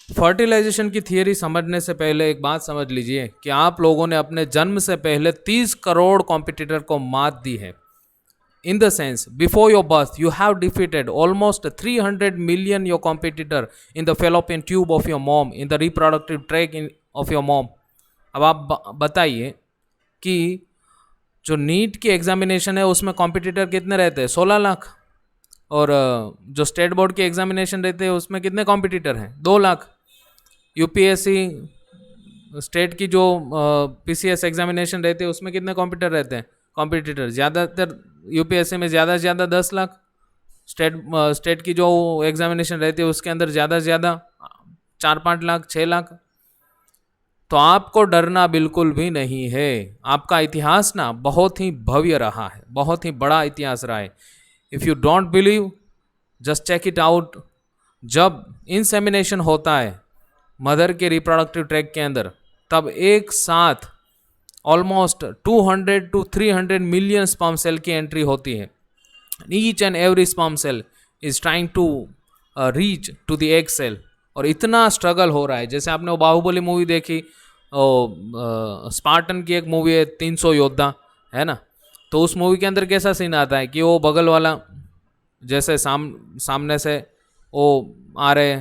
Fertilisation की theory समझने से पहले एक बात समझ लीजिए कि आप लोगों ने अपने जन्म से पहले 30 करोड़ कॉम्पिटिटर को मात दी है. In the sense, before your birth, you have defeated almost 300 million your competitor in the fallopian tube of your mom, in the reproductive tract of your mom. अब आप बताइए कि जो नीट की एग्जामिनेशन है उसमें कॉम्पिटिटर कितने रहते हैं? 16 लाख. और जो स्टेट बोर्ड की एग्जामिनेशन रहते हैं उसमें कितने कॉम्पिटिटर हैं? 2 लाख. यूपीएससी स्टेट की जो पीसीएस एग्जामिनेशन रहती है उसमें कितने कॉम्पिटिटर रहते हैं? कॉम्पिटिटर ज़्यादातर यूपीएससी में ज़्यादा से ज़्यादा 10 लाख. स्टेट की जो एग्जामिनेशन रहती है उसके अंदर ज़्यादा से ज़्यादा 4-5 लाख 6 लाख. तो आपको डरना बिल्कुल भी नहीं है. आपका इतिहास ना बहुत ही भव्य रहा है, बहुत ही बड़ा इतिहास रहा है. If you don't believe, just check it out. जब इंसेमिनेशन होता है मदर के रिप्रोडक्टिव ट्रैक के अंदर, तब एक साथ almost 200 to 300 million sperm cell की एंट्री होती है. Each and every sperm cell is trying to reach to the egg cell. और इतना स्ट्रगल हो रहा है. जैसे आपने वो बाहुबली मूवी देखी, स्पार्टन की एक मूवी है 300 योद्धा, है ना. तो उस मूवी के अंदर कैसा सीन आता है कि वो बगल वाला जैसे सामने से वो आ रहे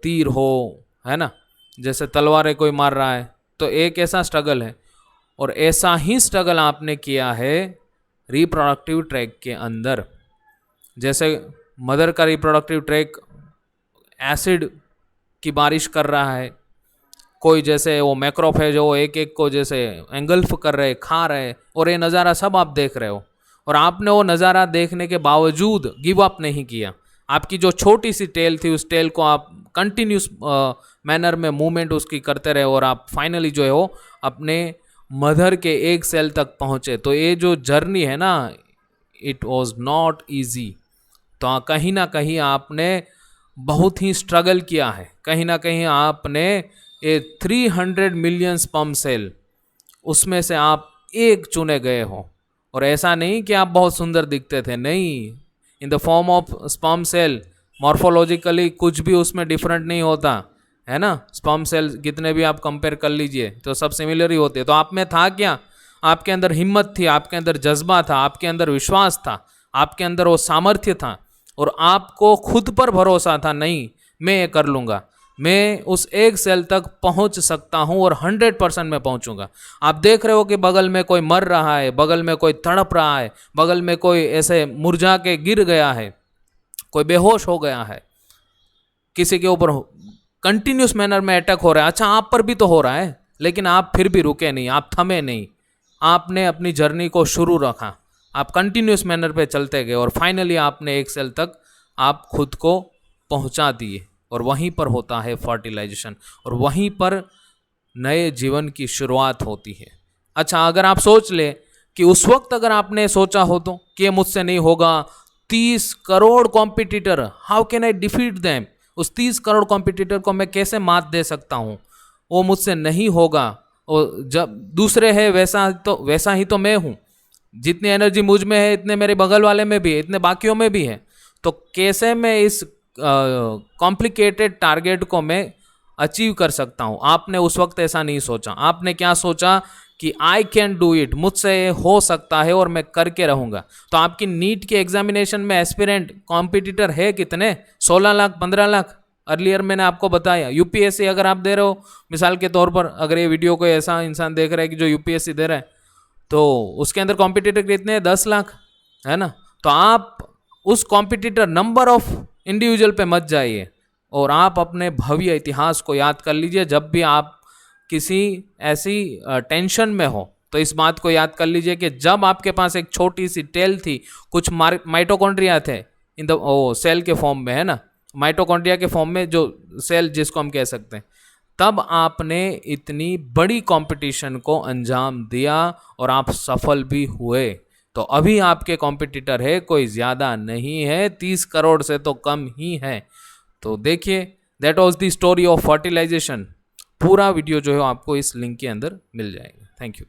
तीर हो, है ना, जैसे तलवारें कोई मार रहा है. तो एक ऐसा स्ट्रगल है. और ऐसा ही स्ट्रगल आपने किया है रिप्रोडक्टिव ट्रैक के अंदर. जैसे मदर का रिप्रोडक्टिव ट्रैक एसिड की बारिश कर रहा है, कोई जैसे वो मैक्रोफेज हो एक एक को जैसे एंगल्फ कर रहे, खा रहे, और ये नज़ारा सब आप देख रहे हो. और आपने वो नज़ारा देखने के बावजूद गिव अप नहीं किया. आपकी जो छोटी सी टेल थी उस टेल को आप कंटिन्यूस मैनर में मूवमेंट उसकी करते रहे और आप फाइनली जो है वो अपने मदर के एक सेल तक पहुँचे. तो ये जो जर्नी है ना, इट वॉज नॉट ईजी. तो कहीं ना कहीं आपने बहुत ही स्ट्रगल किया है. कहीं ना कहीं आपने ये 300 मिलियन स्पर्म सेल उसमें से आप एक चुने गए हो. और ऐसा नहीं कि आप बहुत सुंदर दिखते थे, नहीं. In the form of sperm cell morphologically कुछ भी उसमें डिफरेंट नहीं होता, है ना. स्पर्म सेल कितने भी आप कंपेयर कर लीजिए तो सब सिमिलर ही होते हैं. तो आप में था क्या? आपके अंदर हिम्मत थी, आपके अंदर जज्बा था, आपके अंदर विश्वास था, आपके अंदर वो सामर्थ्य था, और आपको खुद पर भरोसा था. नहीं, मैं ये कर लूँगा, मैं उस एक सेल तक पहुंच सकता हूं और 100% में पहुंचूंगा. आप देख रहे हो कि बगल में कोई मर रहा है, बगल में कोई तड़प रहा है, बगल में कोई ऐसे मुरझा के गिर गया है, कोई बेहोश हो गया है, किसी के ऊपर कंटिन्यूस मैनर में अटैक हो रहा है. अच्छा, आप पर भी तो हो रहा है, लेकिन आप फिर भी रुके नहीं, आप थमे नहीं. आपने अपनी जर्नी को शुरू रखा, आप कंटिन्यूस मैनर पे चलते गए और फाइनली आपने एक सेल तक आप खुद को पहुंचा दिए. और वहीं पर होता है फर्टिलाइजेशन, और वहीं पर नए जीवन की शुरुआत होती है. अच्छा, अगर आप सोच ले कि उस वक्त अगर आपने सोचा हो तो कि मुझसे नहीं होगा, 30 crore competitor, how can I defeat them, उस 30 करोड़ कॉम्पिटिटर को मैं कैसे मात दे सकता हूँ, वो मुझसे नहीं होगा. और जब दूसरे है वैसा ही तो मैं हूँ. जितनी एनर्जी मुझ में है इतने मेरे बगल वाले में भी है, इतने बाकियों में भी है. तो कैसे मैं इस कॉम्प्लिकेटेड टारगेट को मैं अचीव कर सकता हूँ. आपने उस वक्त ऐसा नहीं सोचा. आपने क्या सोचा कि आई कैन डू इट, मुझसे हो सकता है और मैं करके रहूँगा. तो आपकी नीट के एग्जामिनेशन में एस्पिरेंट कॉम्पिटिटर है कितने? 16 लाख 15 लाख. अर्लियर मैंने आपको बताया. यूपीएससी अगर आप दे रहे हो, मिसाल के तौर पर अगर ये वीडियो कोई ऐसा इंसान देख रहा है कि जो यूपीएससी दे रहा है, तो उसके अंदर कॉम्पिटिटर कितने हैं? 10 लाख, है ना. तो आप उस कॉम्पिटिटर नंबर ऑफ इंडिविजुअल पे मत जाइए और आप अपने भव्य इतिहास को याद कर लीजिए. जब भी आप किसी ऐसी टेंशन में हो तो इस बात को याद कर लीजिए कि जब आपके पास एक छोटी सी टेल थी, कुछ माइटोकॉन्ड्रिया थे इन द सेल के फॉर्म में, है ना, माइटोकॉन्ड्रिया के फॉर्म में जो सेल जिसको हम कह सकते हैं, तब आपने इतनी बड़ी कंपटीशन को अंजाम दिया और आप सफल भी हुए. तो अभी आपके कॉम्पिटिटर है कोई ज़्यादा नहीं है, 30 करोड़ से तो कम ही है. तो देखिए, that was the story of fertilisation. पूरा वीडियो जो है आपको इस लिंक के अंदर मिल जाएगा. Thank you.